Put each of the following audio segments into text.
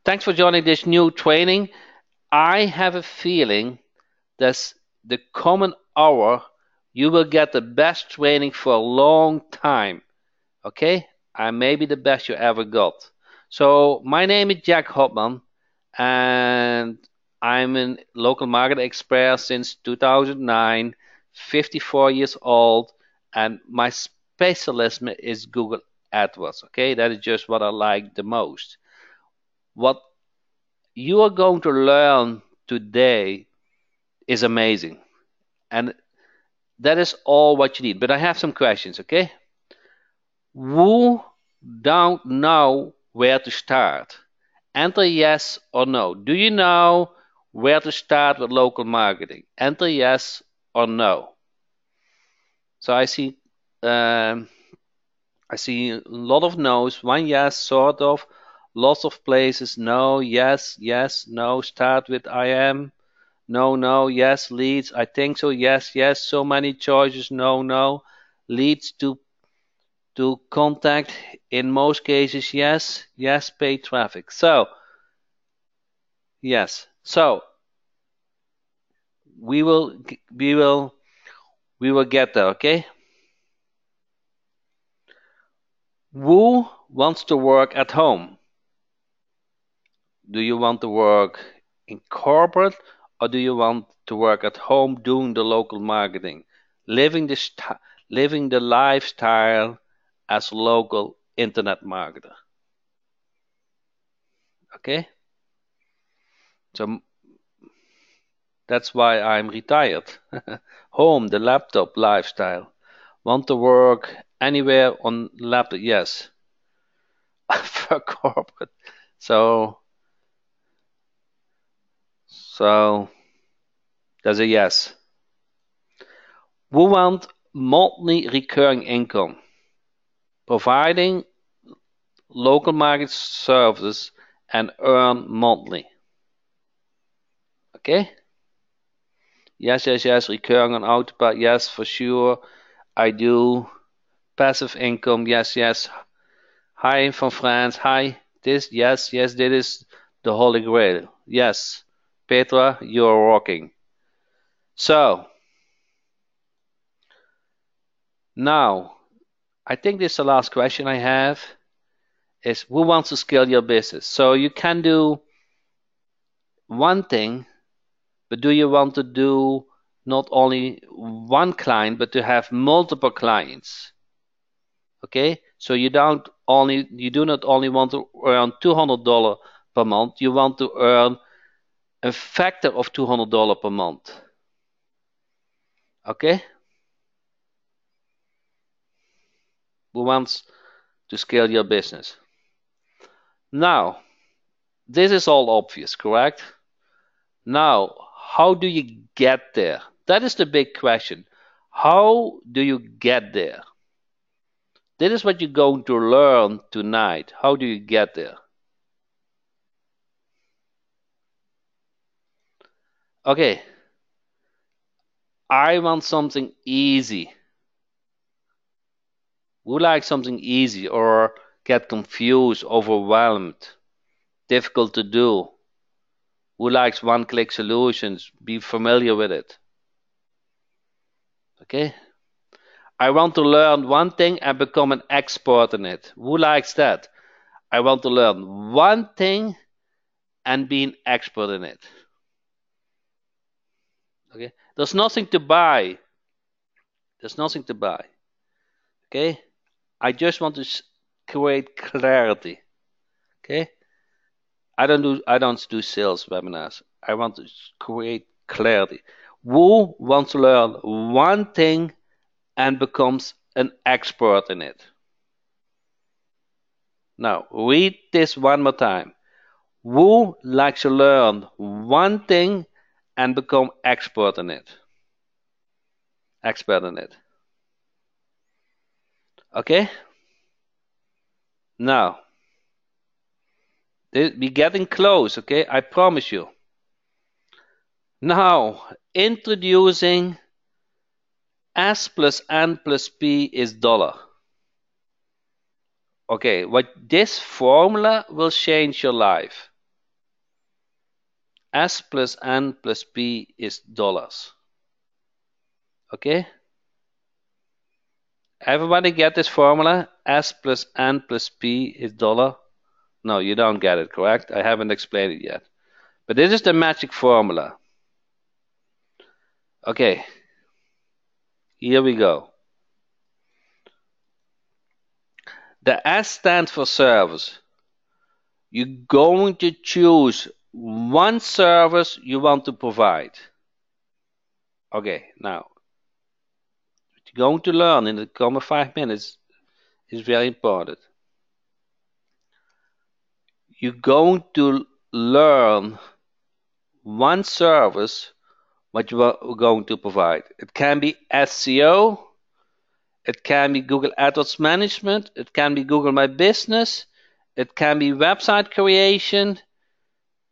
Thanks for joining this new training. I have a feeling that the common hour you will get the best training for a long time. Okay? I may be the best you ever got. So my name is Jack Hopman and I'm a local market expert since 2009, 54 years old, and my specialism is Google AdWords. Okay, that is just what I like the most. What you are going to learn today is amazing, and that is all what you need. But I have some questions. Okay, who don't know where to start? Enter yes or no. Do you know where to start with local marketing? Enter yes or no. So um, I see a lot of no's. One yes, sort of. Lots of places. No, yes, yes, no. Start with I am. No, no, yes, leads. I think so. Yes, yes. So many choices. No, no. Leads to contact. In most cases, yes, yes. Paid traffic. So yes. So we will we will we will get there. Okay. Who wants to work at home? Do you want to work in corporate or do you want to work at home doing the local marketing, living living the lifestyle as a local internet marketer? Okay, so that's why I'm retired. Home, the laptop lifestyle. Want to work anywhere on laptop? Yes, for corporate. So so that's a yes. We want monthly recurring income, providing local market services and earn monthly. Okay? Yes, yes, yes. Recurring on autopilot. Yes, for sure. I do. Passive income. Yes, yes. Hi from France. Hi. This. Yes, yes. This is the Holy Grail. Yes. Petra, you're rocking. So, now, I think this is the last question I have is who wants to scale your business? So you can do one thing, but do you want to do not only one client, but to have multiple clients? Okay, so you do not only want to earn $200 per month, you want to earn a factor of $200 per month. Okay, who wants to scale your business? Now, this is all obvious, correct? Now, how do you get there? That is the big question. How do you get there? This is what you're going to learn tonight. How do you get there? Okay, I want something easy. Who likes something easy or get confused, overwhelmed, difficult to do? Who likes one-click solutions? Be familiar with it. Okay? I want to learn one thing and become an expert in it. Who likes that? I want to learn one thing and be an expert in it. Okay? There's nothing to buy. There's nothing to buy. Okay? I just want to create clarity. Okay? I don't do sales webinars. I want to create clarity. Who wants to learn one thing and becomes an expert in it? Now, read this one more time. Who likes to learn one thing and become expert in it? Expert in it. Okay? Now, we're getting close, okay? I promise you. Now, introducing S plus N plus P is dollar. Okay, what this formula will change your life. S plus N plus P is dollars. Okay? Everybody get this formula? S plus N plus P is dollar? No, you don't get it, correct? I haven't explained it yet. But this is the magic formula. Okay, here we go. The S stands for service. You're going to choose one service you want to provide. Okay, now, what you're going to learn in the coming 5 minutes is very important. You're going to learn one service what you are going to provide. It can be SEO, it can be Google AdWords management, it can be Google My Business, it can be website creation,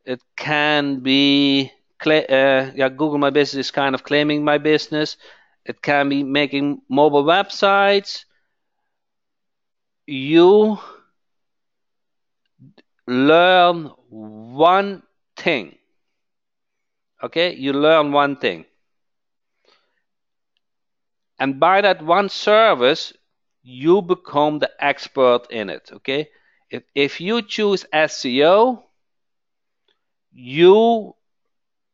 it can be Google My Business is kind of claiming my business. It can be making mobile websites. You learn one thing. Okay, you learn one thing. And by that one service, you become the expert in it. Okay, if you choose SEO, you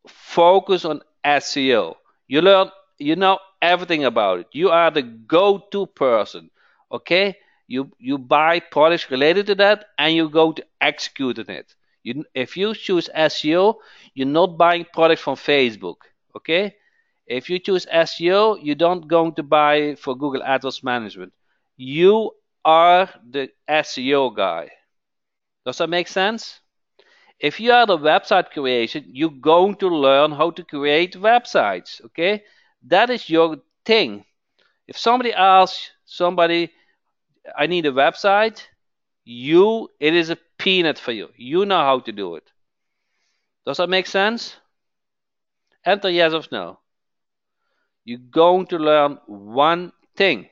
focus on SEO. You know everything about it. You are the go-to person. Okay, you buy products related to that, and you go to execute on it. If you choose SEO, you're not buying products from Facebook. Okay, if you choose SEO, you don't going to buy for Google AdWords management. You are the SEO guy. Does that make sense? If you are the website creation, you're going to learn how to create websites. Okay, that is your thing. If somebody asks somebody, I need a website, it is a peanut for you. You know how to do it. Does that make sense? Enter yes or no. You're going to learn one thing.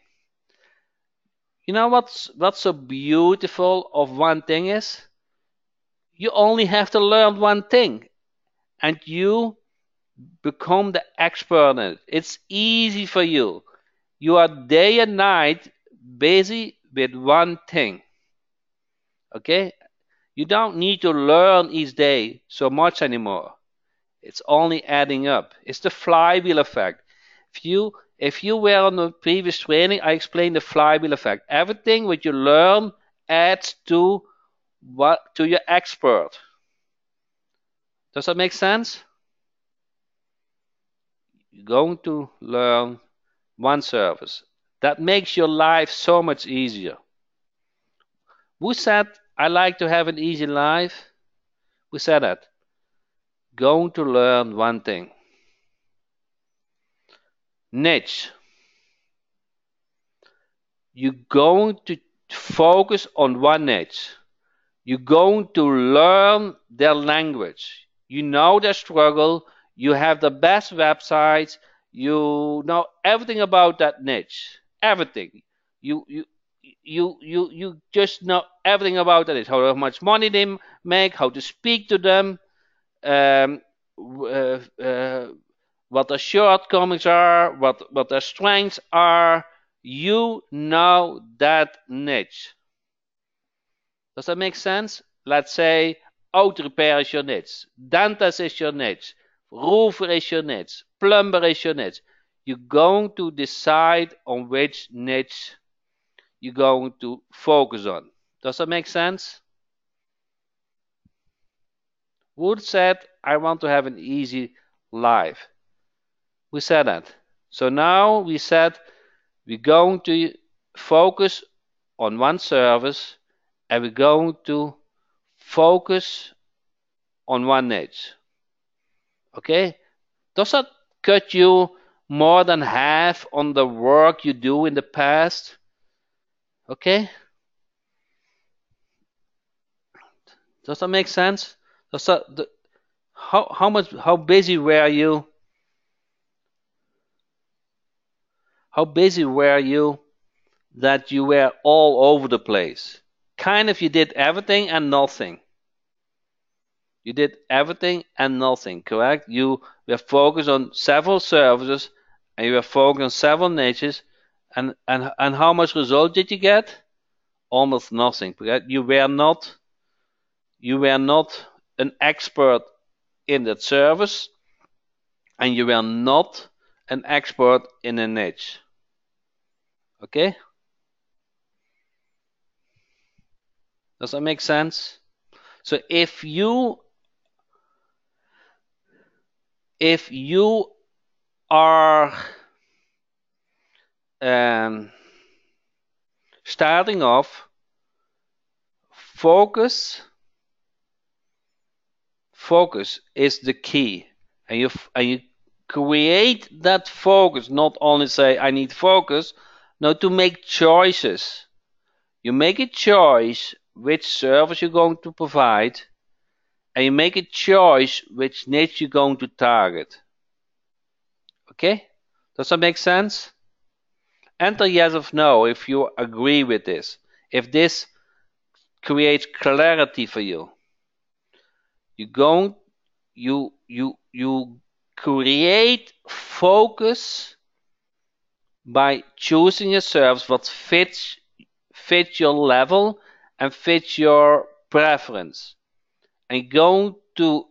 You know what's so beautiful of one thing is? You only have to learn one thing, and you become the expert in it. It's easy for you. You are day and night busy with one thing. Okay? You don't need to learn each day so much anymore. It's only adding up. It's the flywheel effect. If you were on the previous training, I explained the flywheel effect. Everything what you learn adds to your expert. Does that make sense? You're going to learn one service. That makes your life so much easier. Who said I like to have an easy life? Who said that? Going to learn one thing. Niche. You're going to focus on one niche. You're going to learn their language. You know their struggle. You have the best websites. You know everything about that niche. Everything. You just know everything about that niche. How much money they make, how to speak to them, um, what their shortcomings are, what their strengths are. You know that niche. Does that make sense? Let's say auto repair is your niche, dentist is your niche, roofer is your niche, plumber is your niche. You're going to decide on which niche you're going to focus on. Does that make sense? Wood said, I want to have an easy life. We said that. So now we said we're going to focus on one service and we're going to focus on one niche. Okay? Does that cut you more than half on the work you do in the past? Okay? Does that make sense? Does that, how busy were you? How busy were you that you were all over the place? Kind of you did everything and nothing. You did everything and nothing, correct? You were focused on several services and you were focused on several niches. And how much result did you get? Almost nothing, correct? You were not an expert in that service, and you were not an expert in a niche. Okay? Does that make sense? So if you are um, starting off, focus is the key, and you create that focus. Not only say I need focus, no, to make choices. You make a choice which service you're going to provide, and you make a choice which niche you're going to target. Okay? Does that make sense? Enter yes or no if you agree with this. If this creates clarity for you. You go, you create focus by choosing a service what fits your level and fits your preference. And going to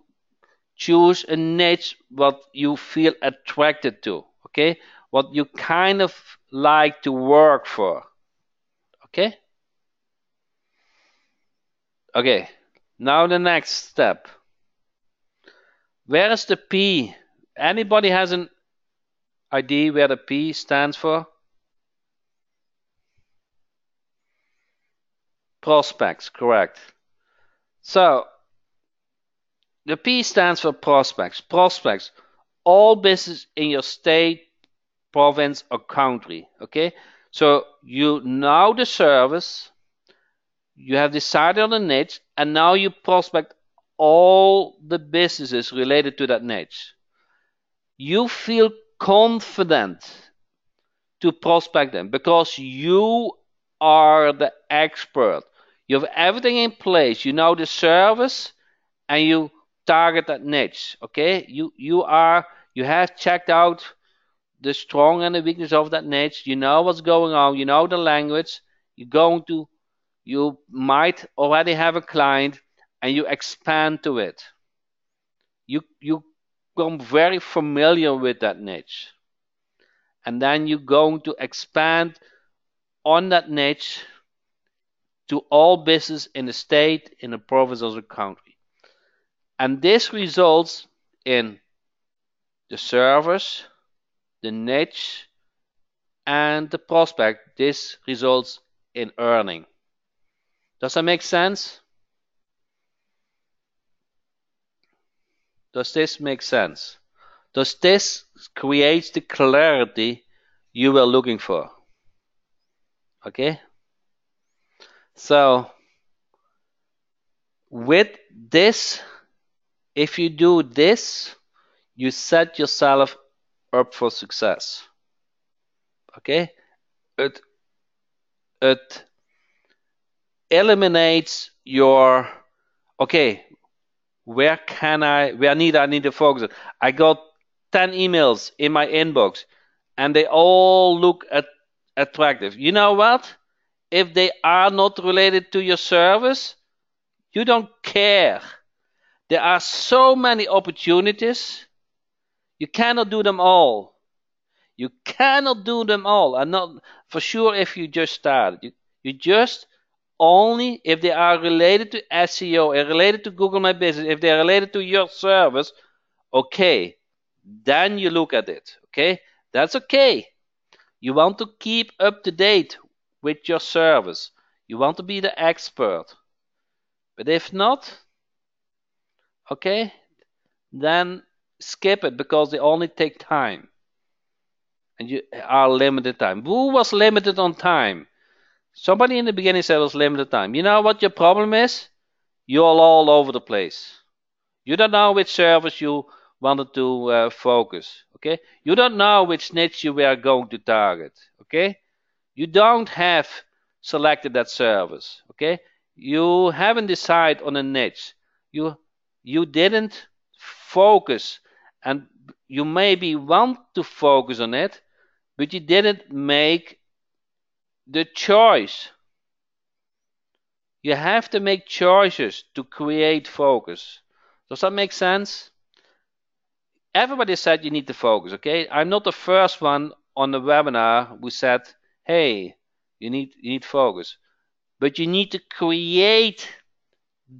choose a niche what you feel attracted to, okay? What you kind of like to work for, okay? Okay, now the next step. Where is the P? Anybody has an idea where the P stands for? Prospects, correct. So the P stands for prospects. Prospects, all business in your state, province, or country. Okay, so you know the service, you have decided on a niche, and now you prospect all the businesses related to that niche. You feel confident to prospect them because you are the expert. You have everything in place. You know the service and you target that niche. Okay, you have checked out the strong and the weakness of that niche. You know what's going on. You know the language. You might already have a client and you expand to it. You become very familiar with that niche, and then you're going to expand on that niche to all business in the state, in the province, or the country. And this results in the service, the niche, and the prospect. This results in earning. Does that make sense? Does this make sense? Does this create the clarity you were looking for? Okay? So, with this, if you do this, you set yourself up for success. Okay? It it eliminates your okay, where need I need to focus. I got 10 emails in my inbox and they all look attractive. You know what? If they are not related to your service, you don't care. There are so many opportunities. You cannot do them all. You cannot do them all. And not for sure if you just started. You just only if they are related to SEO and related to Google My Business, if they are related to your service, okay, then you look at it. Okay, that's okay. You want to keep up to date with your service. You want to be the expert. But if not, okay, then skip it because they only take time and you are limited time. Who was limited on time? Somebody in the beginning said it was limited time. You know what your problem is? You're all over the place. You don't know which service you wanted to focus. Okay? You don't know which niche you were going to target. Okay? You don't have selected that service. Okay? You haven't decided on a niche. You you didn't focus, and you maybe want to focus on it, but you didn't make the choice. You have to make choices to create focus. Does that make sense? Everybody said you need to focus, okay? I'm not the first one on the webinar who said, hey, you need focus. But you need to create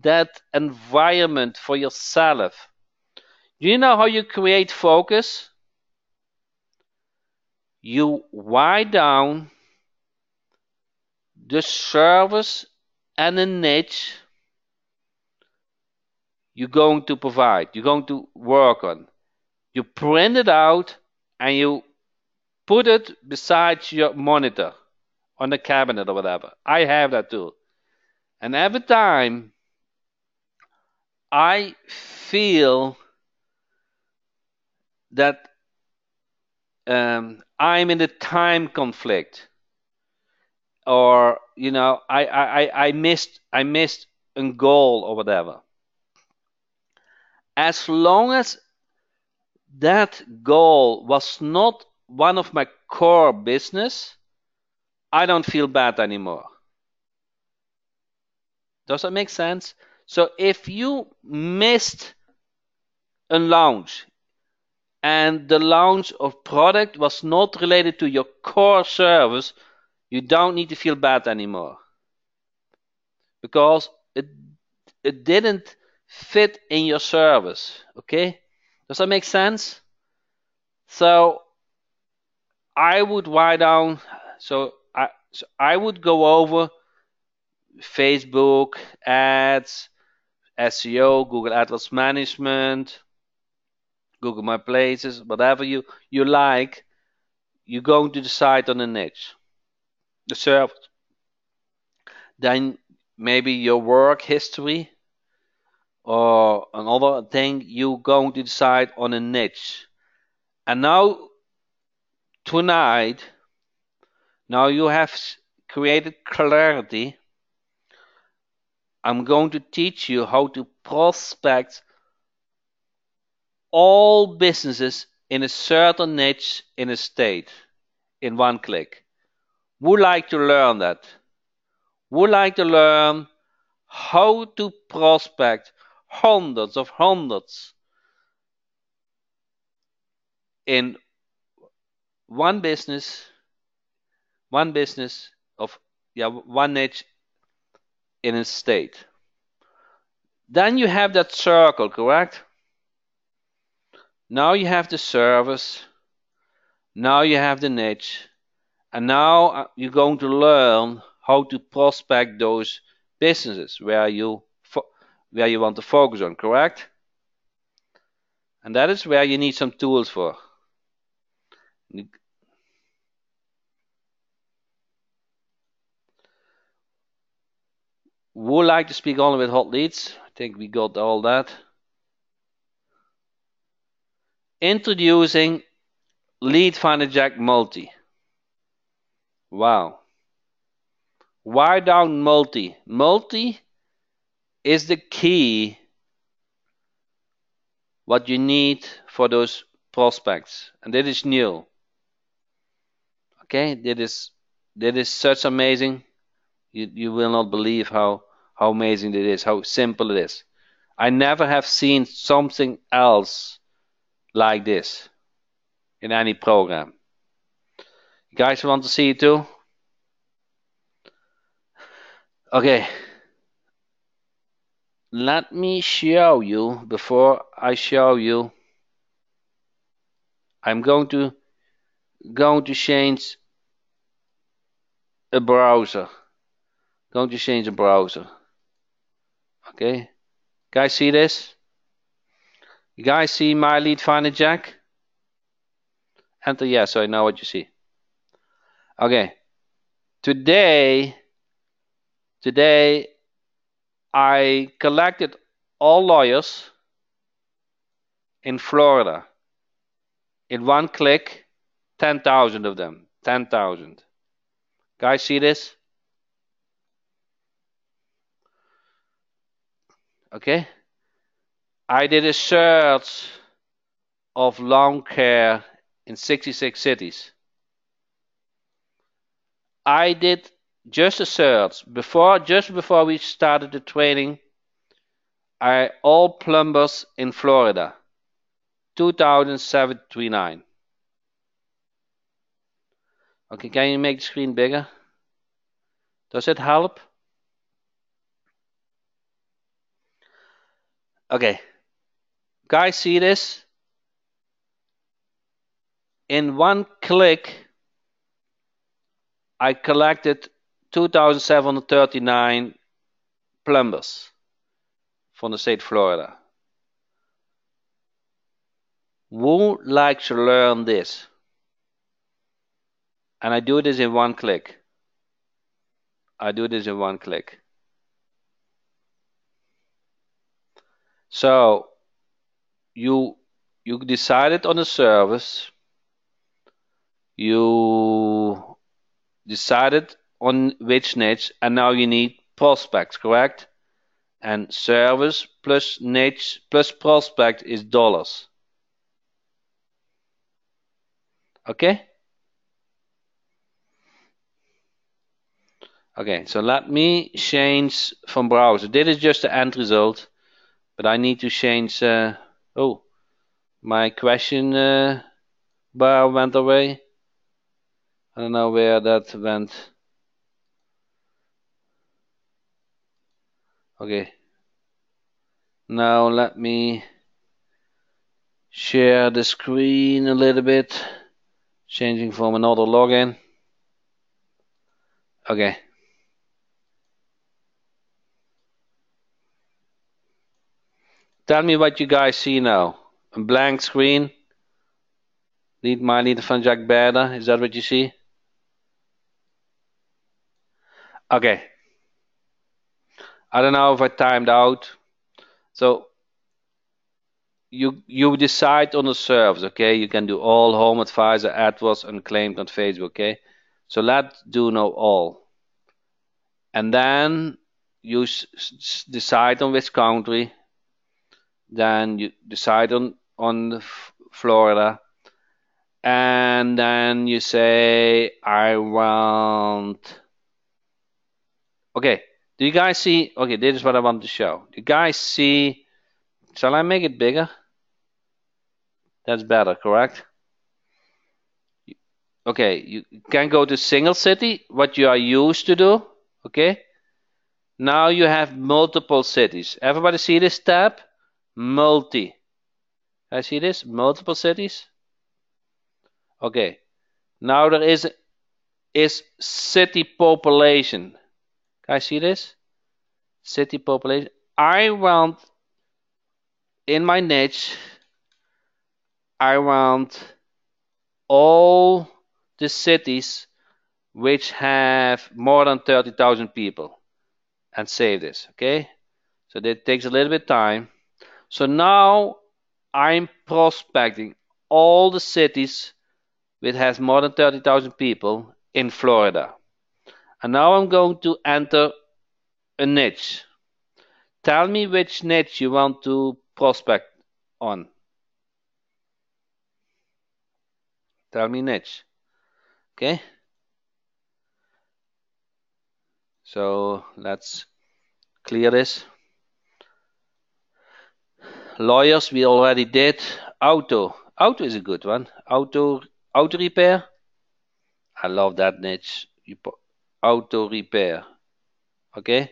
that environment for yourself. Do you know how you create focus? You write down the service and the niche you're going to provide, you're going to work on. You print it out and you put it beside your monitor on the cabinet or whatever. I have that too. And every time I feel that I'm in a time conflict, or I missed a goal or whatever. As long as that goal was not one of my core business, I don't feel bad anymore. Does that make sense? So if you missed a launch and the launch of product was not related to your core service, you don't need to feel bad anymore, because it didn't fit in your service. Okay? Does that make sense? So I would write down. So I would go over Facebook ads, SEO, Google Ads Management, Google My Places, whatever you like. You're going to decide on a niche, the service. Then maybe your work history or another thing. You're going to decide on a niche. And now tonight, now you have created clarity. I'm going to teach you how to prospect all businesses in a certain niche in a state in one click. Would like to learn that? Would like to learn how to prospect hundreds in one business, one business of one niche in a state. Then you have that circle, correct? Now you have the service, now you have the niche, and now you're going to learn how to prospect those businesses where you want to focus on, correct? And that is where you need some tools for. Would like to speak only with hot leads. I think we got all that. Introducing Lead Finder Jack Multi. Wow. Why down multi? Multi is the key what you need for those prospects, and that is new. Okay, that is such amazing. You will not believe how amazing it is, how simple it is. I never have seen something else like this in any program. You guys want to see it too? Okay. Let me show you. Before I show you, I'm going to change a browser. Going to change a browser. Okay. Guys see this? You guys see my lead finder jack? Enter yes, so I know what you see. Okay. Today I collected all lawyers in Florida. In one click, 10,000 of them. 10,000. Guys see this? Okay. I did a search of lawn care in 66 cities. I did just a search just before we started the training. All plumbers in Florida, 2,739. Okay, can you make the screen bigger? Does it help? Okay, guys, see this? In one click, I collected 2,739 plumbers from the state of Florida. Who likes to learn this? And I do this in one click. I do this in one click. So you decided on a service. You decided on which niche, and now you need prospects, correct? And service plus niche plus prospect is dollars. Okay? Okay, so let me change from browser. This is just the end result, but I need to change. Oh, my question bar went away. I don't know where that went. Okay. Now let me share the screen a little bit, changing from another login. Okay. Tell me what you guys see now. A blank screen. Niet lite van Jack Berda. Is that what you see? Okay. I don't know if I timed out. So you decide on the service, okay? You can do all, Home Advisor, AdWords, unclaimed on Facebook, okay? So let's do now all. And then you decide on which country. Then you decide on Florida. And then you say, I want... Okay, do you guys see? Okay, this is what I want to show. Do you guys see? Shall I make it bigger? That's better, correct? Okay, you can go to single city, what you are used to do. Okay, now you have multiple cities. Everybody see this tab? Multi. I see this? Multiple cities. Okay, now there is city population. Can I see this? City population. I want in my niche, I want all the cities which have more than 30,000 people and save this, okay? So that takes a little bit of time. So now I'm prospecting all the cities which has more than 30,000 people in Florida. And now I'm going to enter a niche. Tell me which niche you want to prospect on. Tell me niche. Okay? So let's clear this. Lawyers we already did. Auto. Auto is a good one. Auto repair. I love that niche. Auto repair. Okay?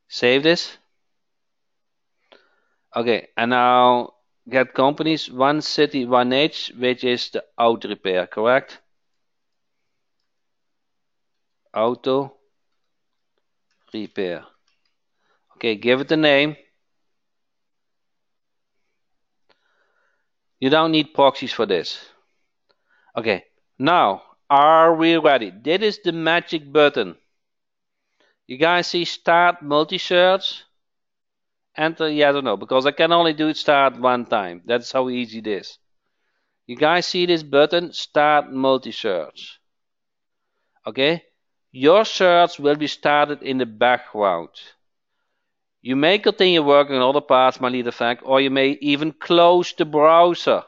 Save this. Okay, and now get companies, one city, one niche, which is the auto repair, correct? Auto repair. Okay, give it a name. You don't need proxies for this. Okay, now are we ready? This is the magic button. You guys see start multi-search? Enter yes or no, because I can only do start one time. That's how easy it is. You guys see this button, start multi-search. Okay, your search will be started in the background. You may continue working on other parts, my lead effect, or you may even close the browser.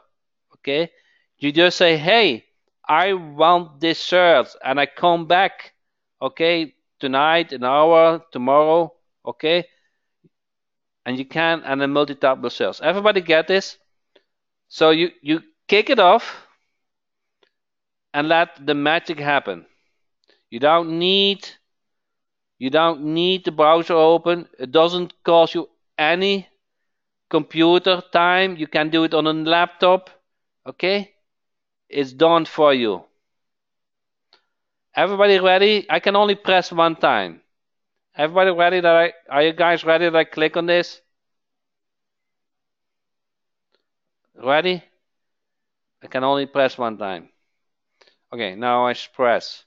Okay? You just say, hey, I want this search, and I come back, okay, tonight, an hour, tomorrow, okay? And you can, and then multi-tap search. Everybody get this? So you kick it off and let the magic happen. You don't need the browser open. It doesn't cost you any computer time. You can do it on a laptop. Okay? It's done for you. Everybody ready? I can only press one time. Everybody ready are you guys ready that I click on this? Ready? I can only press one time. Okay, now I press.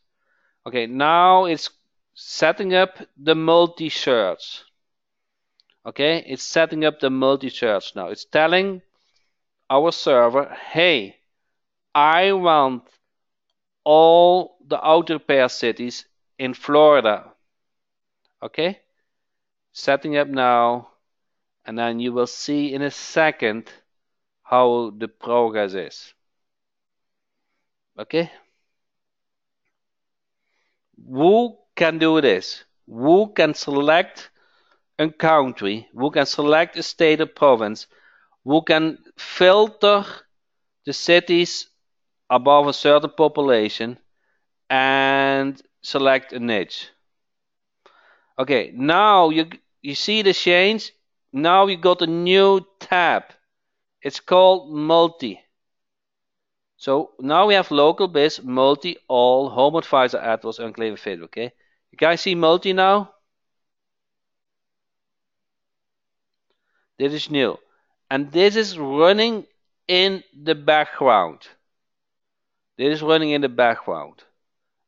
Okay, now it's setting up the multi-search. Okay, it's setting up the multi-search now. It's telling our server, hey, I want all the auto repair cities in Florida. Okay, setting up now, and then you will see in a second how the progress is. Okay, who can do this? Who can select a country? Who can select a state or province? Who can filter the cities above a certain population and select a niche? Okay, now you see the change. Now you got a new tab. It's called multi. So now we have local biz, multi, all, home advisor, AdWords, enclave, fit. Okay, you guys see multi now? This is new, and this is running in the background. This is running in the background,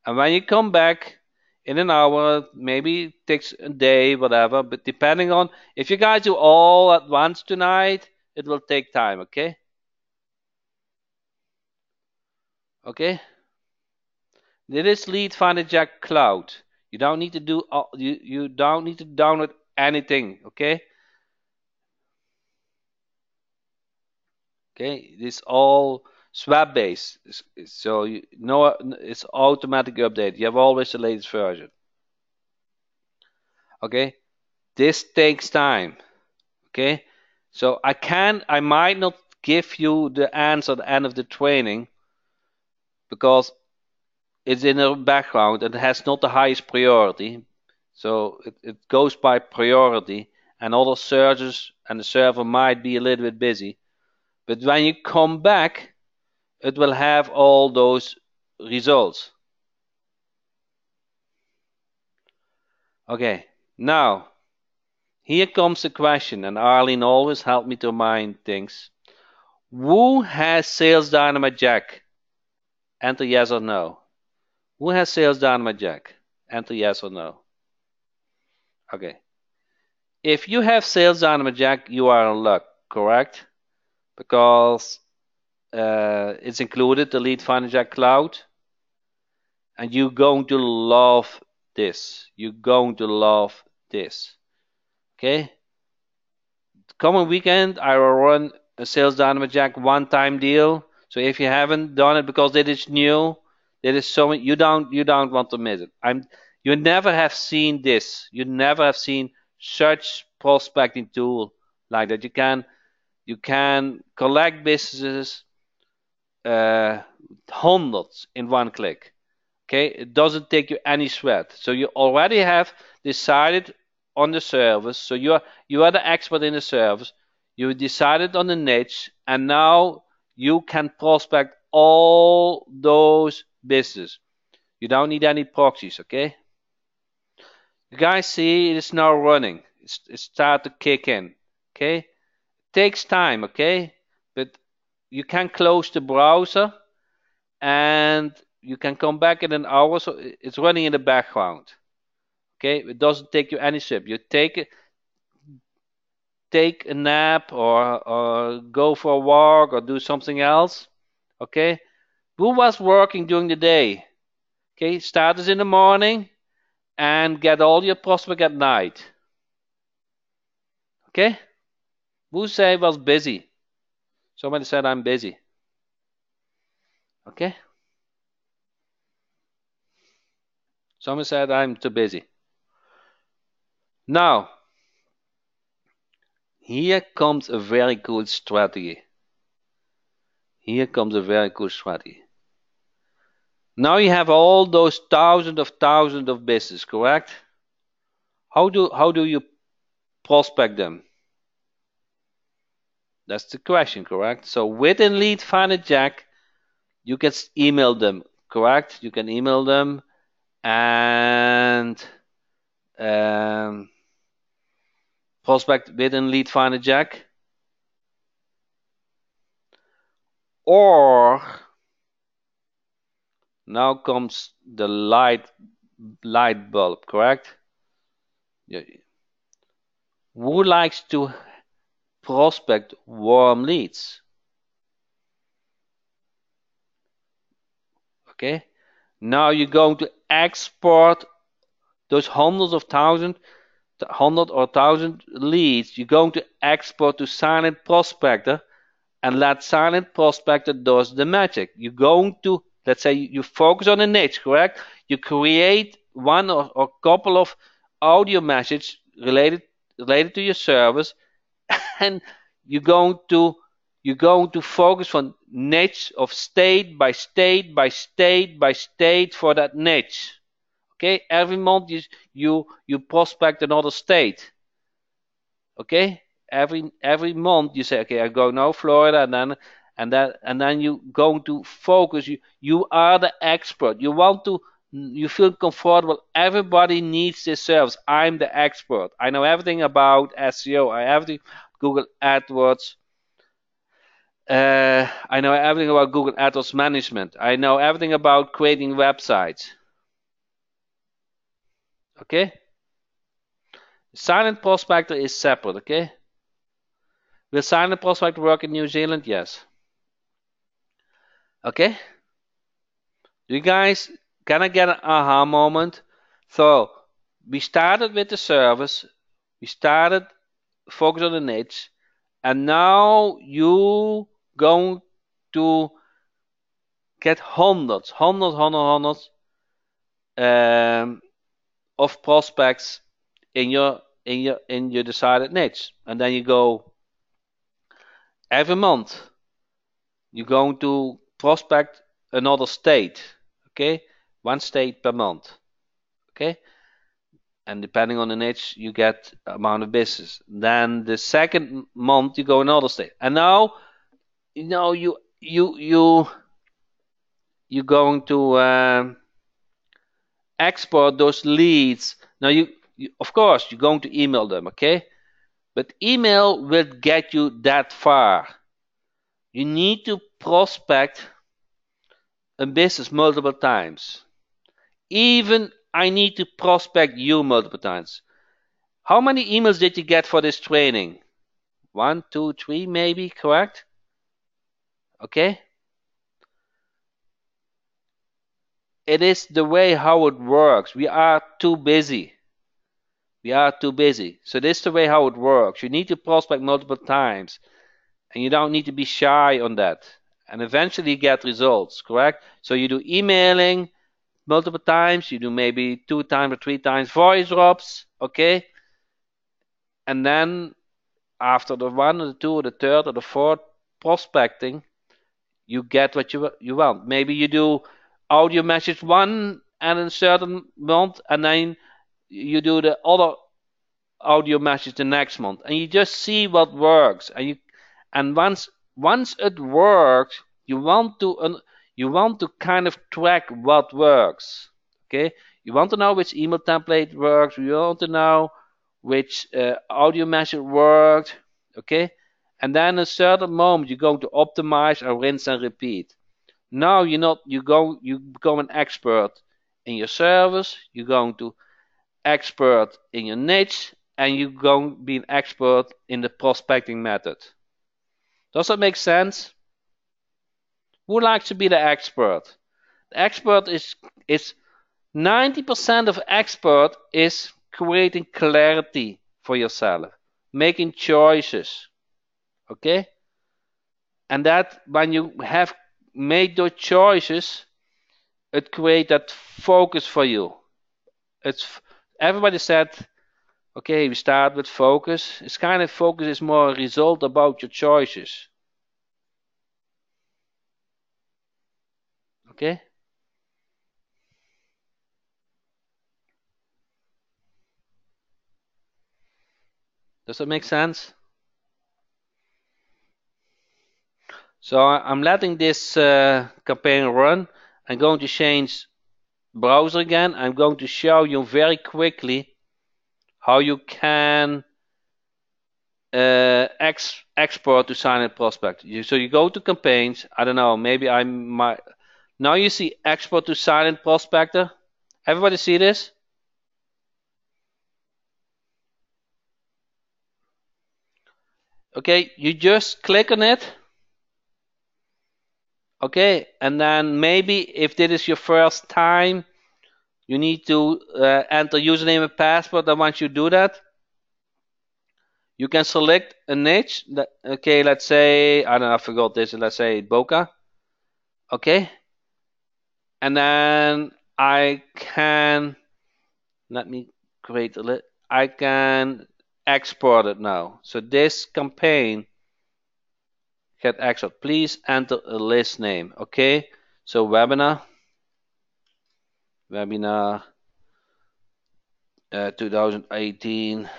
and when you come back in an hour, maybe it takes a day, whatever. But depending on if you guys do all at once tonight, it will take time. Okay. Okay. This is Lead Finder Jack Cloud. You don't need to do you don't need to download anything. Okay. Okay. This all swap based, so you know it's automatic update. You have always the latest version. Okay. This takes time. Okay. So I might not give you the answer at the end of the training because it's in the background and has not the highest priority. So it goes by priority, and other searches and the server might be a little bit busy. But when you come back, it will have all those results. Okay, now here comes the question, and Arlene always helped me to mind things. Who has Sales Dynamite Jack? Enter yes or no. Who has Sales Dynamite Jack? Enter yes or no. Okay. If you have Sales Dynamite Jack, you are in luck, correct? Because it's included, the Lead Finder Jack Cloud. And you're going to love this. You're going to love this. Okay? Coming weekend, I will run a Sales Dynamite Jack one-time deal. So if you haven't done it because it is new, it is so you don't want to miss it. You never have seen this. You never have seen such prospecting tool like that. You can collect businesses, hundreds in one click. Okay, it doesn't take you any sweat. So you already have decided on the service. So you are the expert in the service. You decided on the niche, and now you can prospect all those businesses. You don't need any proxies. Okay. You guys see it is now running. It's start to kick in. Okay. It takes time. Okay, but you can close the browser and you can come back in an hour. So it's running in the background. Okay, it doesn't take you any sip. You take a nap or go for a walk or do something else. Okay, who was working during the day? Okay, start this in the morning and get all your prospect at night. Okay? Who say was busy? Somebody said I'm busy. Okay? Somebody said I'm too busy. Now, here comes a very cool strategy. Here comes a very cool strategy. Now you have all those thousands of business, correct? How do you prospect them? That's the question, correct? So within Lead Finder Jack, you can email them, correct? You can email them and um, prospect within Lead Finder Jack, or now comes the light bulb, correct? Yeah. Who likes to prospect warm leads? Okay. Now you're going to export those hundreds of thousands, hundred or thousand leads. You're going to export to Silent Prospector, and let Silent Prospector does the magic. You're going to, let's say, you focus on a niche, correct? You create one or couple of audio messages related to your service, and you're going to focus on niche of state by state by state by state for that niche. Okay, every month you prospect another state. Okay, every month you say, okay, I go now Florida, and then you going to focus. You are the expert. You feel comfortable. Everybody needs this service. I'm the expert. I know everything about SEO. I have the Google AdWords. I know everything about Google AdWords management. I know everything about creating websites. Okay? Silent Prospector is separate. Okay? Will Silent Prospector work in New Zealand? Yes. Okay? You guys gonna get an aha moment. So we started with the service. We started focus on the niche, and now you going to get hundreds of prospects in your decided niche, and then you go every month. You're going to prospect another state, okay? One state per month, okay? And depending on the niche, you get amount of business. Then the second month you go another state, and now you're going to export those leads. Now you of course you're going to email them, okay? But email will get you that far. You need to prospect a business multiple times. Even I need to prospect you multiple times. How many emails did you get for this training? 1, 2, 3 maybe, correct? Okay? It is the way how it works. We are too busy. We are too busy. So this is the way how it works. You need to prospect multiple times. And you don't need to be shy on that. And eventually get results, correct? So you do emailing multiple times. You do maybe 2 times or 3 times voice drops, okay? And then after the 1 or the 2 or the 3rd or the 4th prospecting, you get what you want. Maybe you do audio message 1 and a certain month, and then you do the other audio message the next month, and you just see what works. And once it works, you want to kind of track what works. Okay, you want to know which email template works. You want to know which audio message worked. Okay, and then at a certain moment you're going to optimize and rinse and repeat. Now you become an expert in your service. You're going to expert in your niche, and you're going to be an expert in the prospecting method. Does that make sense? Who likes to be the expert? The expert is 90% of expert is creating clarity for yourself. making choices. Okay? And that when you have made those choices, it creates that focus for you. It's everybody said, okay, we start with focus. It's kind of focus is more a result about your choices. Okay? Does that make sense? So I'm letting this campaign run. I'm going to change browser again. I'm going to show you very quickly how you can export to silent prospect. So you go to campaigns. I don't know. Maybe I might. Now you see export to silent prospector. Everybody see this? Okay, you just click on it. Okay, and then maybe if this is your first time, you need to enter username and password. And once you do that, you can select a niche. Okay, let's say, I don't know, I forgot this. Let's say Boca. Okay, and then I can, let me create a list. I can export it now. So this campaign get export. Please enter a list name. Okay, so webinar 2018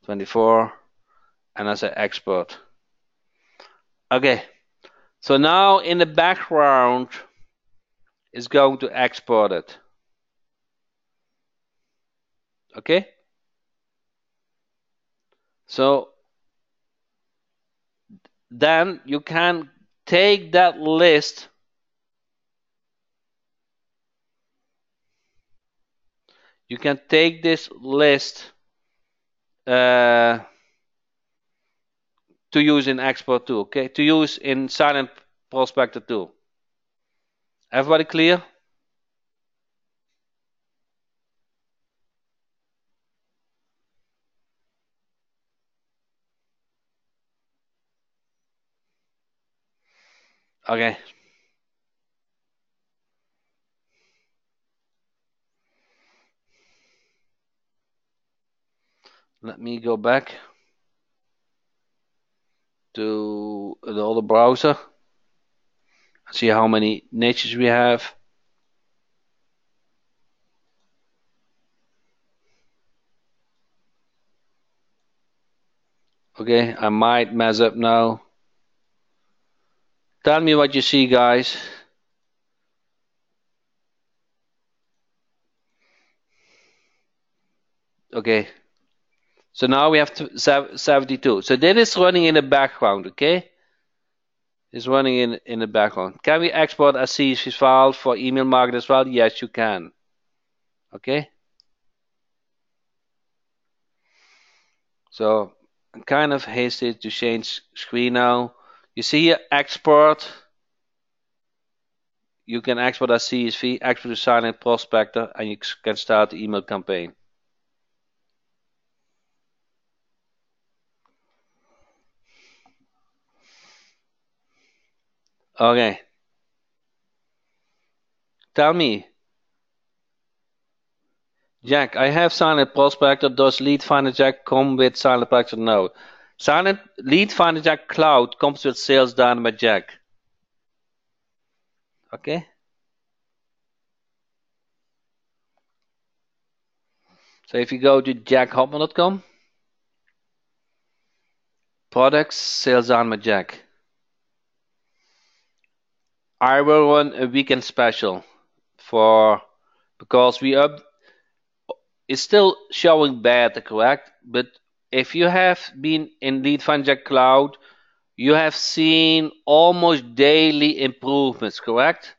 24, and I say export. Okay, so now in the background it's going to export it. Okay, so then you can take that list, you can take this list to use in export too. Okay, to use in silent prospector too. Everybody clear? Okay. Let me go back to the other browser. See how many niches we have. Okay, I might mess up now. Tell me what you see, guys. Okay, so now we have 72. So that is running in the background, okay? It's running in the background. Can we export a CSV file for email marketing as well? Yes, you can. Okay. So I'm kind of hasty to change screen now. You see here, export. You can export a CSV, export to silent prospector, and you can start the email campaign. Okay. Tell me, Jack, I have silent prospector. Does Lead Finder Jack come with silent prospector? No. Silent Lead Finder Jack Cloud comes with Sales Dynamite Jack. Okay. So if you go to jackhopman.com, products, Sales Dynamite Jack. I will run a weekend special because it's still showing bad, correct? But if you have been in Lead Finder Jack Cloud, you have seen almost daily improvements, correct?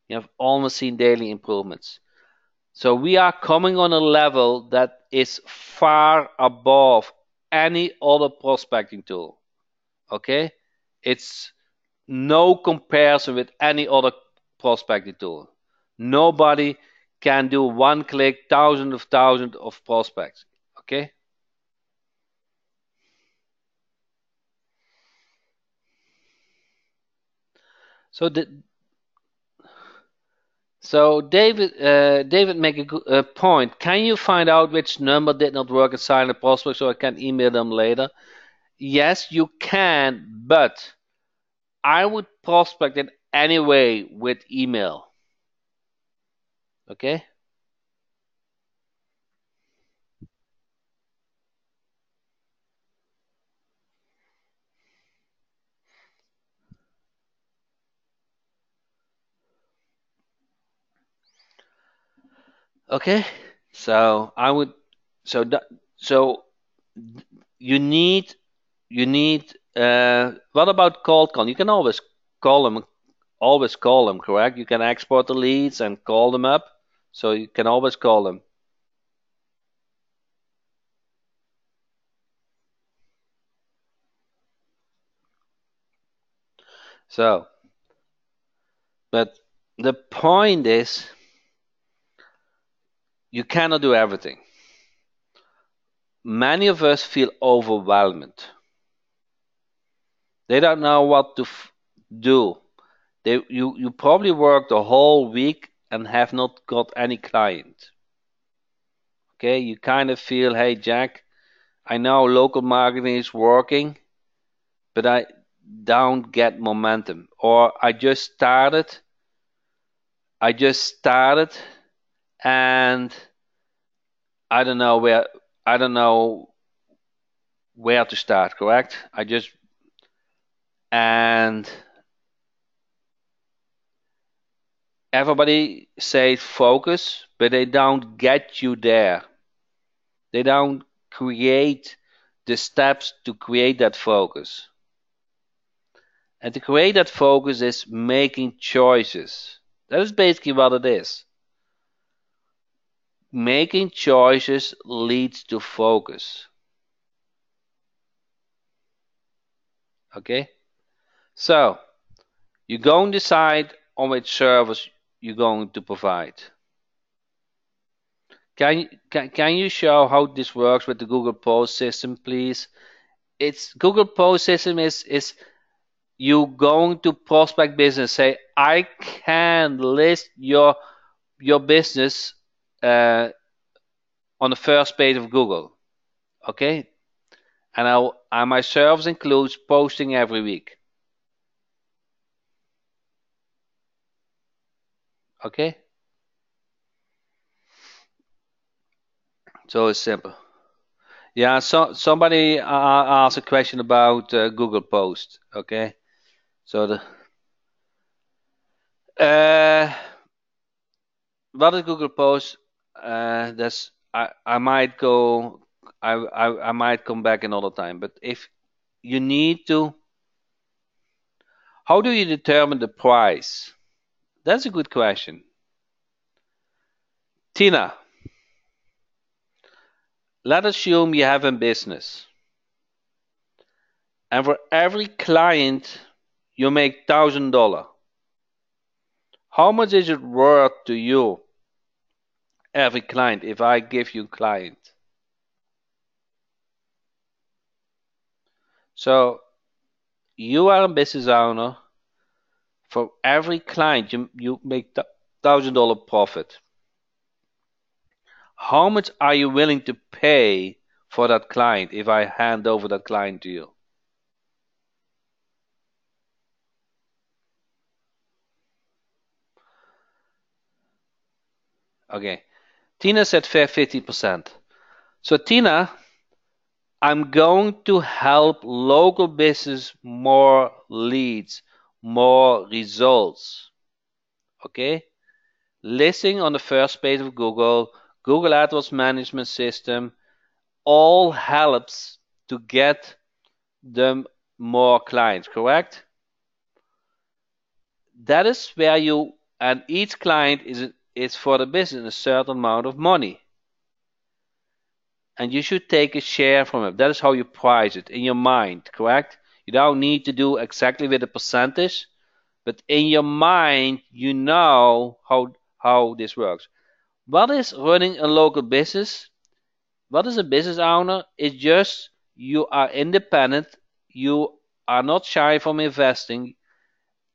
You have almost seen daily improvements. So we are coming on a level that is far above any other prospecting tool. Okay? It's no comparison with any other prospecting tool. Nobody can do one click thousands of prospects. Okay. So the so David make a point. Can you find out which number did not work at silent prospect so I can email them later? Yes, you can, but I would prospect it anyway with email. Okay? Okay? So I would so that so you need what about cold call? You can always call them, correct? You can export the leads and call them up. So you can always call them. So, but the point is you cannot do everything. Many of us feel overwhelmed. They don't know what to do. You probably work the whole week and have not got any client. Okay, you kind of feel, hey Jack, I know local marketing is working, but I don't get momentum. Or I just started and I don't know where I don't know where to start, correct? I just and everybody says focus, but they don't get you there. They don't create the steps to create that focus. And to create that focus is making choices. That is basically what it is. Making choices leads to focus. Okay? So, you're going to decide on which service you're going to provide. Can you show how this works with the Google Post system, please? It's Google Post system is you going to prospect business, say I can list your business uh, on the first page of Google. Okay, and my service includes posting every week. Okay, so it's simple. Yeah, so somebody asked a question about Google Post. Okay, so the uh, what is Google Post? That's I might go I might come back another time. But if you need to, how do you determine the price? That's a good question. Tina, let's assume you have a business, and for every client you make $1,000. How much is it worth to you every client if I give you a client? So you are a business owner. For every client you make $1,000 profit. How much are you willing to pay for that client if I hand over that client to you? Okay. Tina said fair 50%. So Tina, I'm going to help local business more leads, more results. Okay? Listing on the first page of Google, Google AdWords management system, all helps to get them more clients, correct? That is where you and each client is for the business a certain amount of money. And you should take a share from it. That is how you price it in your mind, correct? You don't need to do exactly with a percentage, but in your mind you know how this works. What is running a local business? what is a business owner? It's just you are independent, you are not shy from investing,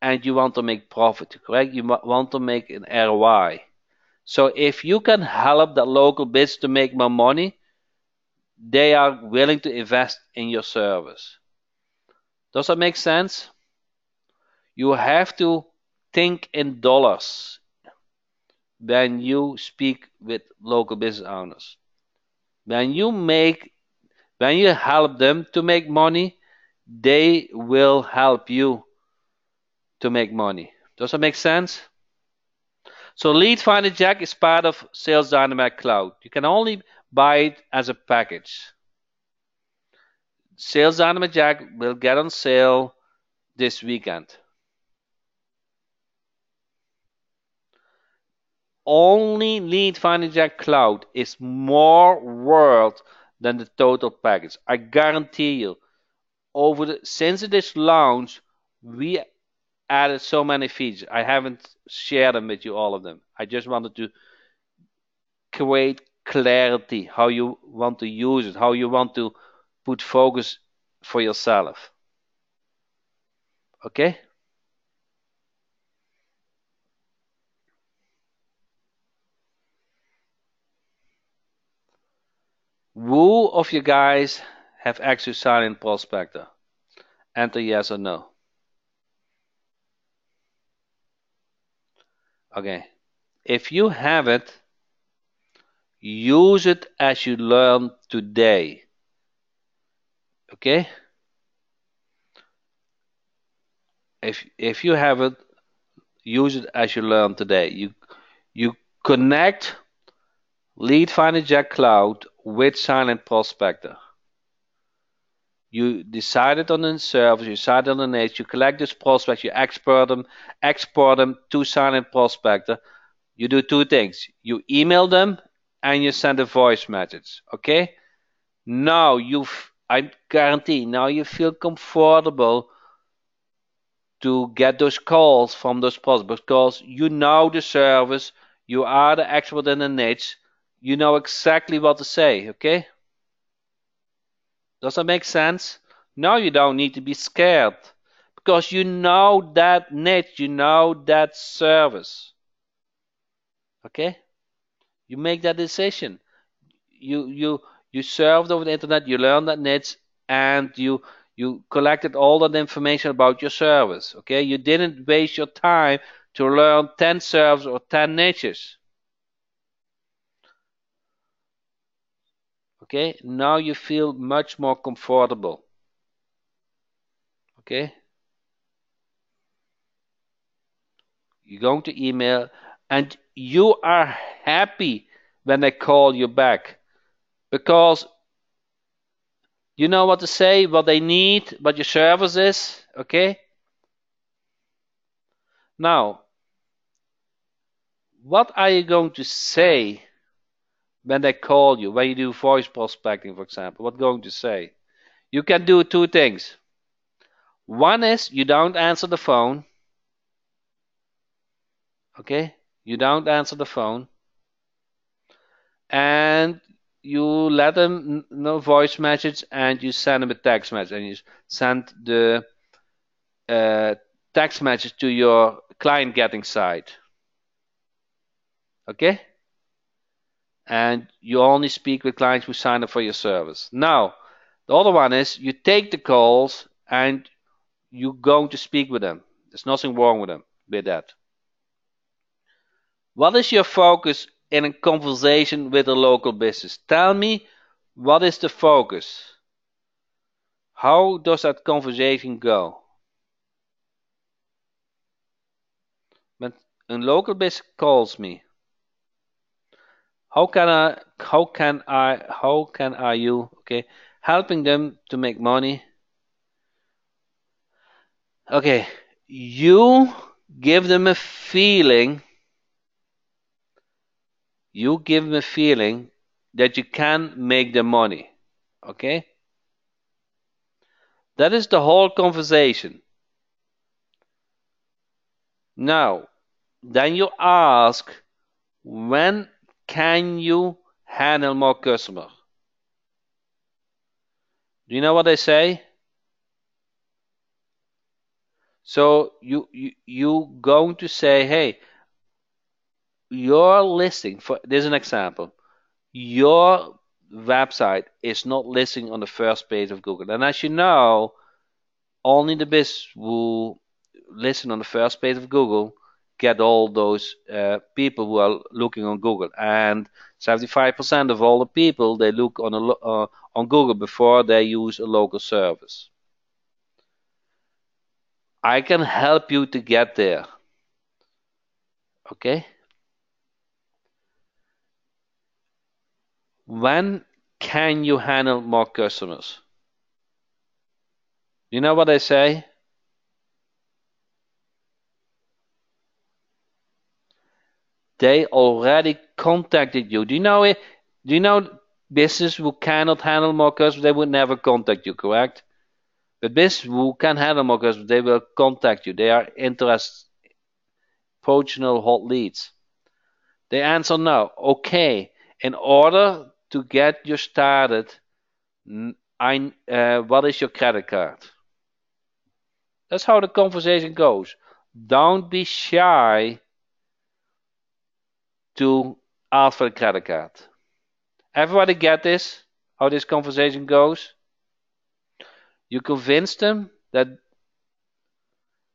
and you want to make profit, correct? You want to make an ROI. So if you can help that local business to make more money, they are willing to invest in your service. Does that make sense? You have to think in dollars when you speak with local business owners. When you make when you help them to make money, they will help you to make money. Does that make sense? So Lead Finder Jack is part of Sales Dynamic Cloud. You can only buy it as a package. Sales Dynamic Jack will get on sale this weekend. Only Lead Finder Jack Cloud is more worth than the total package. I guarantee you. Since it is launched, we added so many features. I haven't shared them with you, all of them. I just wanted to create clarity how you want to use it, how you want to put focus for yourself. Okay? Who of you guys have actually signed prospector? Enter yes or no. Okay. If you have it, use it as you learn today. Okay? If you have it, use it as you learn today. You connect Lead Finder Jack Cloud with Silent Prospector. You decided on the service, you decided on the niche, you collect these prospects, you export them to Silent Prospector. You do two things. You email them and you send a voice message. Okay? Now I guarantee, now you feel comfortable to get those calls from those prospects because you know the service, you are the expert in the niche, you know exactly what to say, okay? Does that make sense? Now you don't need to be scared because you know that niche, you know that service, okay? You make that decision. You served over the internet, you learned that niche, and you collected all that information about your service. Okay, you didn't waste your time to learn 10 serves or 10 niches. Okay, now you feel much more comfortable. Okay, you're going to email, and you are happy when they call you back because you know what to say, what they need, what your service is. Okay, now what are you going to say when they call you, when you do voice prospecting, for example? What going to say? You can do two things. One is you don't answer the phone. Okay? You don't answer the phone. And you let them know voice message and you send them a text message. And you send the uh, text message to your client getting side. Okay? And you only speak with clients who sign up for your service. Now, the other one is you take the calls and you're going to speak with them. There's nothing wrong with them with that. What is your focus in a conversation with a local business? Tell me, what is the focus? How does that conversation go? When a local business calls me, how can are you, okay, helping them to make money? Okay, you give them a feeling, that you can make the money. Okay? That is the whole conversation. Now, then you ask, when can you handle more customers? Do you know what they say? So you going to say, hey, your listing for this is an example. Your website is not listing on the first page of Google, and as you know, only the business who listen on the first page of Google get all those people who are looking on Google, and 75% of all the people they look on Google before they use a local service. I can help you to get there. Okay? When can you handle more customers? You know what I say? They already contacted you. Do you know it? Do you know business who cannot handle more customers? They would never contact you, correct? But business who can handle more customers, they will contact you. They are interested, potential hot leads. They answer no. Okay. In order to get you started, what is your credit card? That's how the conversation goes. Don't be shy to ask for a credit card. Everybody get this? How this conversation goes? You convince them that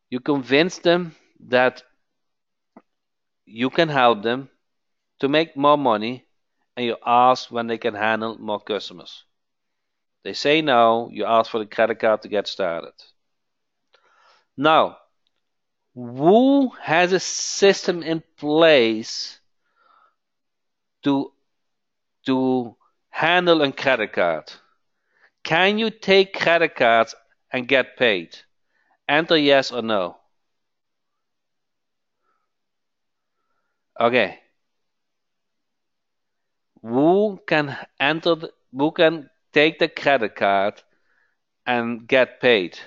you convince them that you can help them to make more money, and you ask when they can handle more customers. They say no, you ask for the credit card to get started. Now, who has a system in place to to handle a credit card? Can you take credit cards and get paid? Enter yes or no. Okay. Who can take the credit card and get paid?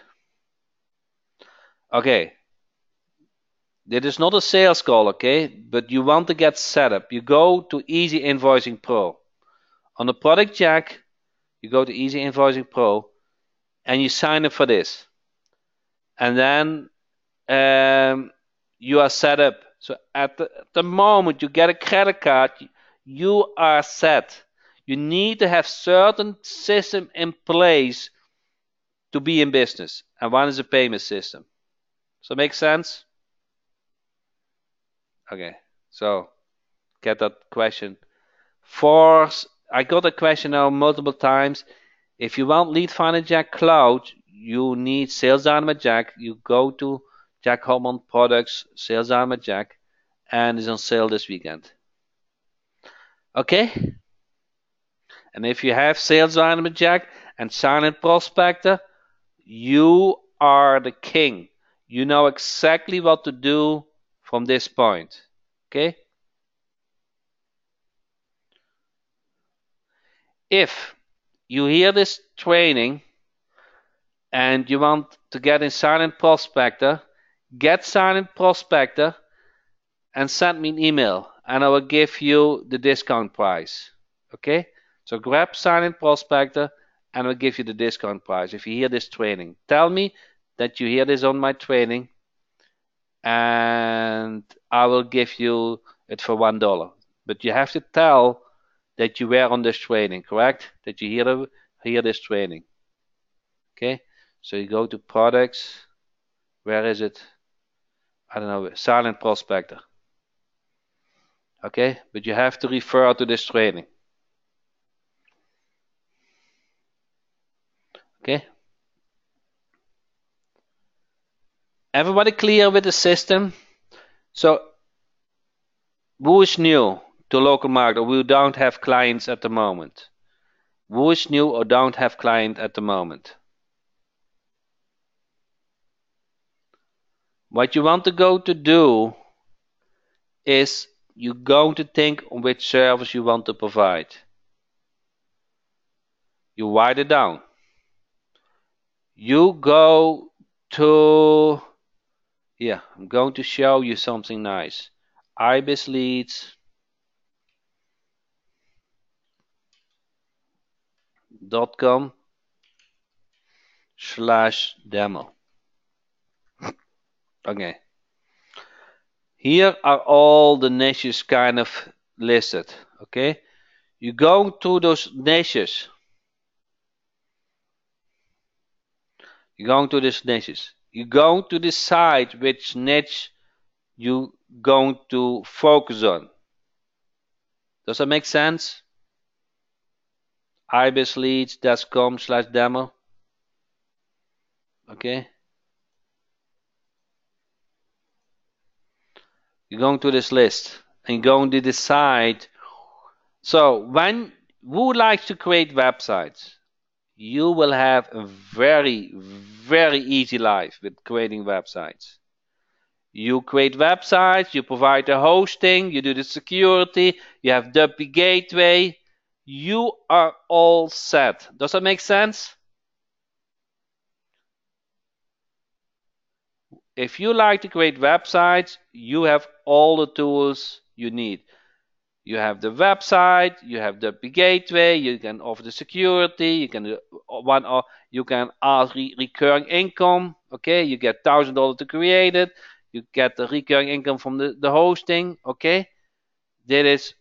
Okay. This is not a sales call, okay? But you want to get set up. You go to Easy Invoicing Pro. On the product jack, you go to Easy Invoicing Pro and you sign up for this. And then you are set up. So at the moment you get a credit card, you are set. You need to have certain system in place to be in business. And one is a payment system. So make sense? Okay. So get that question. I got a question now multiple times. If you want Lead Funnel Jack Cloud, you need Sales Dynamite Jack. You go to Jack Hopman Products, Sales Dynamite Jack, and it's on sale this weekend. Okay? And if you have Sales Dynamite Jack and Silent Prospector, you are the king. You know exactly what to do from this point. Okay? If you hear this training and you want to get in Silent Prospector, get Silent Prospector and send me an email and I will give you the discount price. Okay? So grab Silent Prospector and I'll give you the discount price if you hear this training. Tell me that you hear this on my training and I will give you it for $1. But you have to tell that you were on this training, correct? That you hear this training. Okay? So you go to products. Where is it? I don't know. Silent Prospector. Okay? But you have to refer to this training. Okay? Everybody clear with the system? So who is new to local market or who don't have clients at the moment? Who is new or don't have client at the moment? What you want to go to do is you're going to think on which service you want to provide. You write it down. You go to, yeah, I'm going to show you something nice. ibisleads.com. .com/demo. Okay. Here are all the niches kind of listed. Okay. You go to those niches. You're going to these niches. You're going to decide which niche you going to focus on. Does that make sense? ibisleads.com/demo. Okay. You're going to this list and you're going to decide. So who likes to create websites? You will have a very, very easy life with creating websites. You create websites, you provide the hosting, you do the security, you have WP Gateway. You are all set. Does that make sense? If you like to create websites, you have all the tools you need. You have the website, you have the gateway, you can offer the security, you can do you can ask recurring income. Okay, you get $1,000 to create it. You get the recurring income from the hosting. Okay, that is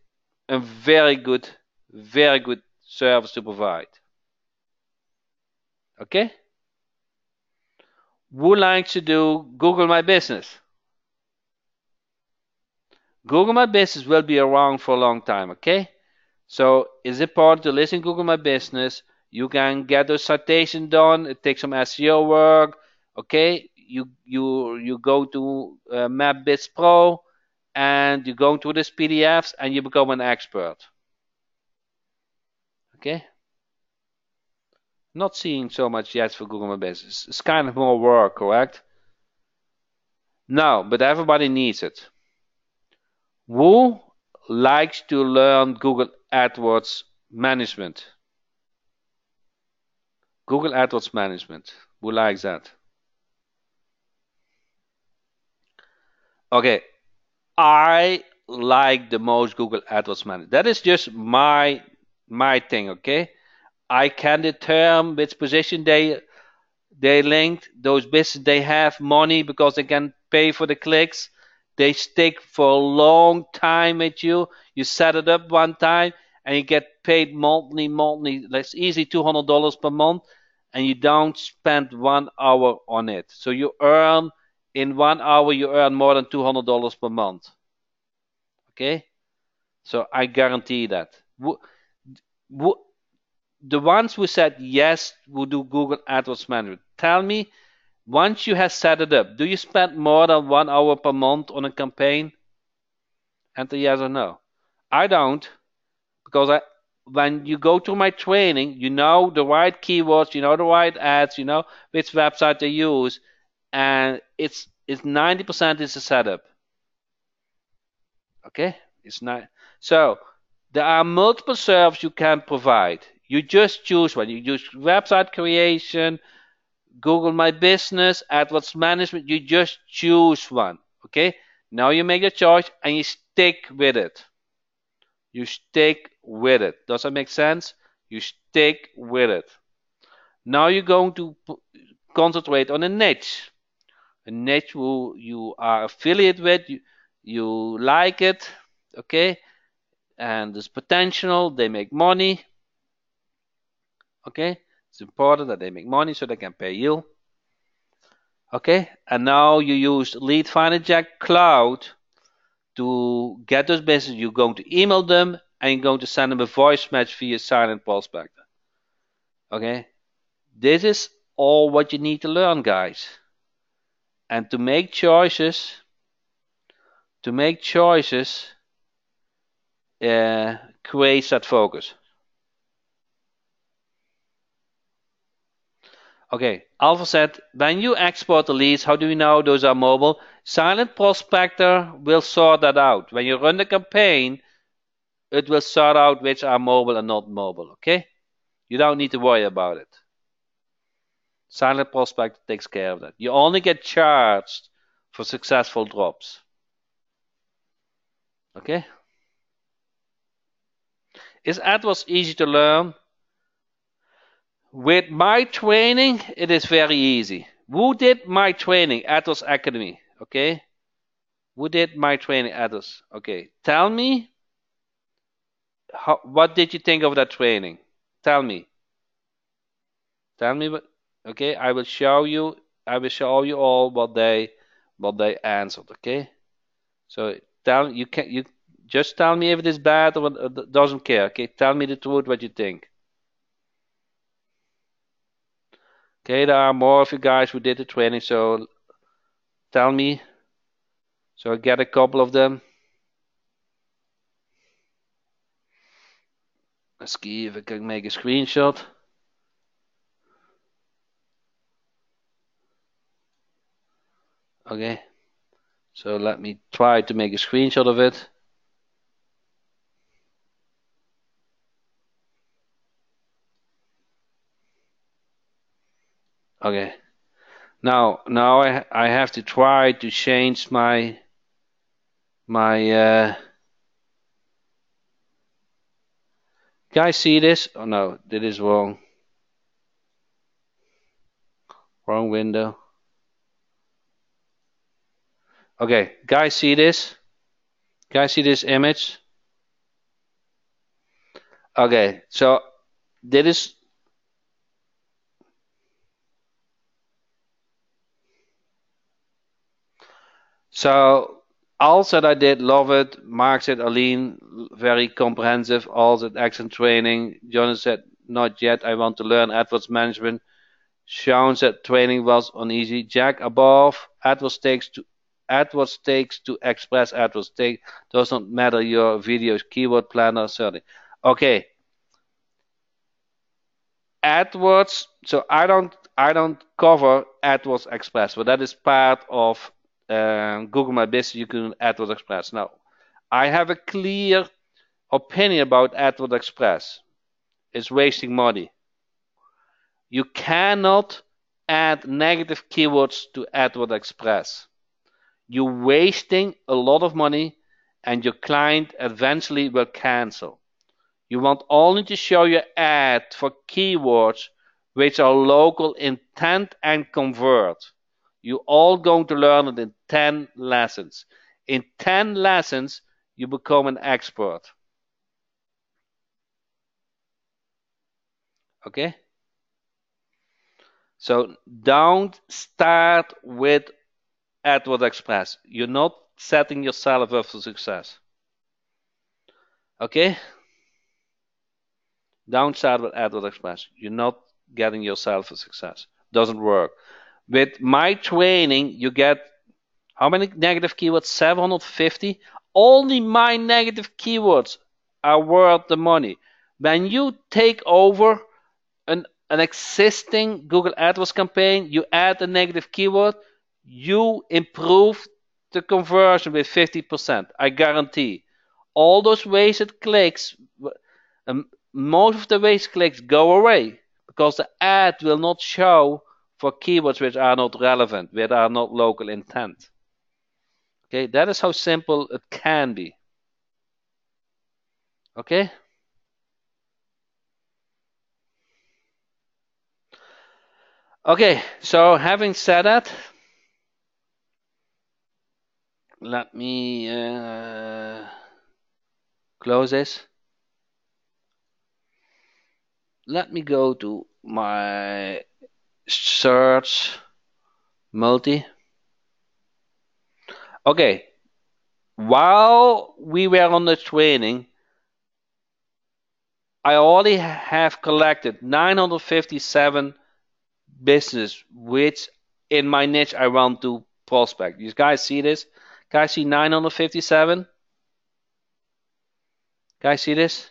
a very good service to provide. Okay, who likes to do Google My Business? Google My Business will be around for a long time. Okay. So it's important to listen to Google My Business. You can get those citations done. It takes some SEO work. Okay, you go to MapBits Pro and you go through these PDFs and you become an expert. Okay, not seeing so much yet for Google My Business. It's kind of more work, correct? No, but everybody needs it. Who likes to learn Google AdWords management? Google AdWords management. Who likes that? Okay, I like the most Google AdWords Manager. That is just my thing, okay? I can determine which position they linked. Those businesses they have money because they can pay for the clicks. They stick for a long time with you. You set it up one time and you get paid monthly. That's easy $200 per month, and you don't spend 1 hour on it. So you earn in 1 hour you earn more than $200 per month. Okay, so I guarantee that. The ones who said yes will do Google AdWords Manager. Tell me, once you have set it up, do you spend more than 1 hour per month on a campaign? Enter yes or no. I don't, because when you go to my training, you know the right keywords, you know the right ads, you know which website they use, and it's 90% is the setup. Okay, it's not. So there are multiple services you can provide. You just choose one. You use website creation, Google My Business, AdWords management. You just choose one. Okay. Now you make your choice and you stick with it. You stick with it. Does that make sense? You stick with it. Now you're going to concentrate on a niche. A niche who you are affiliate with. You like it. Okay. And there's potential. They make money. Okay, it's important that they make money so they can pay you. Okay, and now you use Lead Finder Jack Cloud to get those businesses. You're going to email them and you're going to send them a voice match via Silent Prospector. Okay, this is all what you need to learn, guys. And to make choices, creates that focus. Okay, Alpha said, when you export the leads, how do we know those are mobile? Silent Prospector will sort that out. When you run the campaign, it will sort out which are mobile and not mobile, okay? You don't need to worry about it. Silent Prospector takes care of that. You only get charged for successful drops. Okay? Is AdWords easy to learn? With my training, it is very easy. Who did my training? Atos Academy. Okay. Who did my training? Atos. Okay. Tell me, what did you think of that training? Tell me. Tell me what. Okay. I will show you. I will show you all what they answered. Okay. So you just tell me if it is bad or doesn't care. Okay. Tell me the truth. What you think. Okay. There are more of you guys who did the training. So tell me. So I get a couple of them. Let's see if I can make a screenshot. Okay. So let me try to make a screenshot of it. Okay. Now I have to try to change my guys see this? Oh no, that is wrong. Wrong window. Okay, guys see this? Guys see this image? Okay, so this is so all said I did love it. Mark said Aline, very comprehensive. All said excellent training. Jonas said not yet. I want to learn AdWords management. Sean said training was uneasy. Jack above. AdWords takes to express AdWords take doesn't matter your videos keyword planner certainly. Okay. AdWords. So I don't cover AdWords Express, but that is part of Google My Business. You can AdWords Express. Now, I have a clear opinion about AdWords Express. It's wasting money. You cannot add negative keywords to AdWords Express. You're wasting a lot of money and your client eventually will cancel. You want only to show your ad for keywords which are local intent and convert. You're all going to learn it in 10 lessons. In 10 lessons, you become an expert. Okay? So don't start with AdWords Express. You're not setting yourself up for success. Okay? Don't start with AdWords Express. You're not getting yourself a success. Doesn't work. With my training, you get how many negative keywords? 750. Only my negative keywords are worth the money. When you take over an existing Google AdWords campaign, you add a negative keyword, you improve the conversion with 50%. I guarantee. All those wasted clicks, most of the wasted clicks go away because the ad will not show for keywords which are not relevant, which are not local intent. Okay, that is how simple it can be. Okay? Okay, so having said that, let me close this. Let me go to my search multi. Okay, while we were on the training, I already have collected 957 business which in my niche I want to prospect. You guys see this? Guys see 957? Guys see this?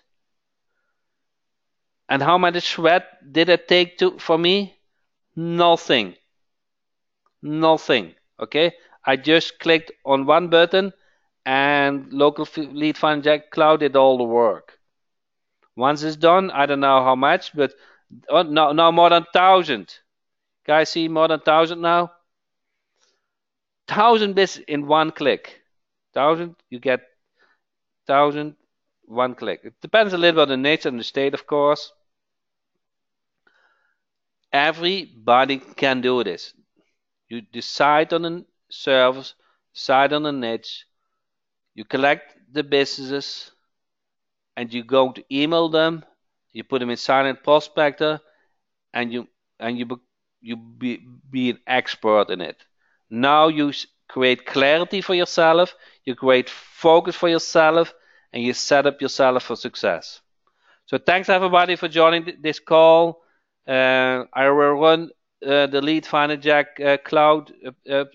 And how much sweat did it take for me? Nothing. Nothing. Okay? I just clicked on one button and local lead finder Jack Cloud did all the work. Once it's done, I don't know how much, but now more than 1,000. Guys see more than 1,000 now? 1,000 bits in one click. 1,000, you get 1,000, one click. It depends a little bit on the nature and the state, of course. Everybody can do this. You decide on a service, decide on a niche, you collect the businesses, and you go to email them, you put them in silent prospector, and you be an expert in it. Now you create clarity for yourself, you create focus for yourself, and you set up yourself for success. So thanks everybody for joining this call. I will run the Lead Finder Jack Cloud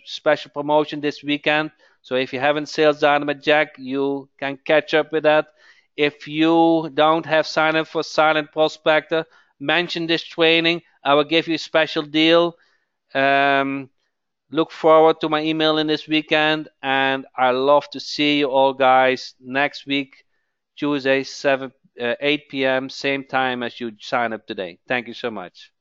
special promotion this weekend. So if you haven't sales dynamite Jack, you can catch up with that. If you don't have sign up for Silent Prospector, mention this training. I will give you a special deal. Um, Look forward to my email in this weekend, and I love to see you all guys next week, Tuesday, 8 p.m., same time as you sign up today. Thank you so much.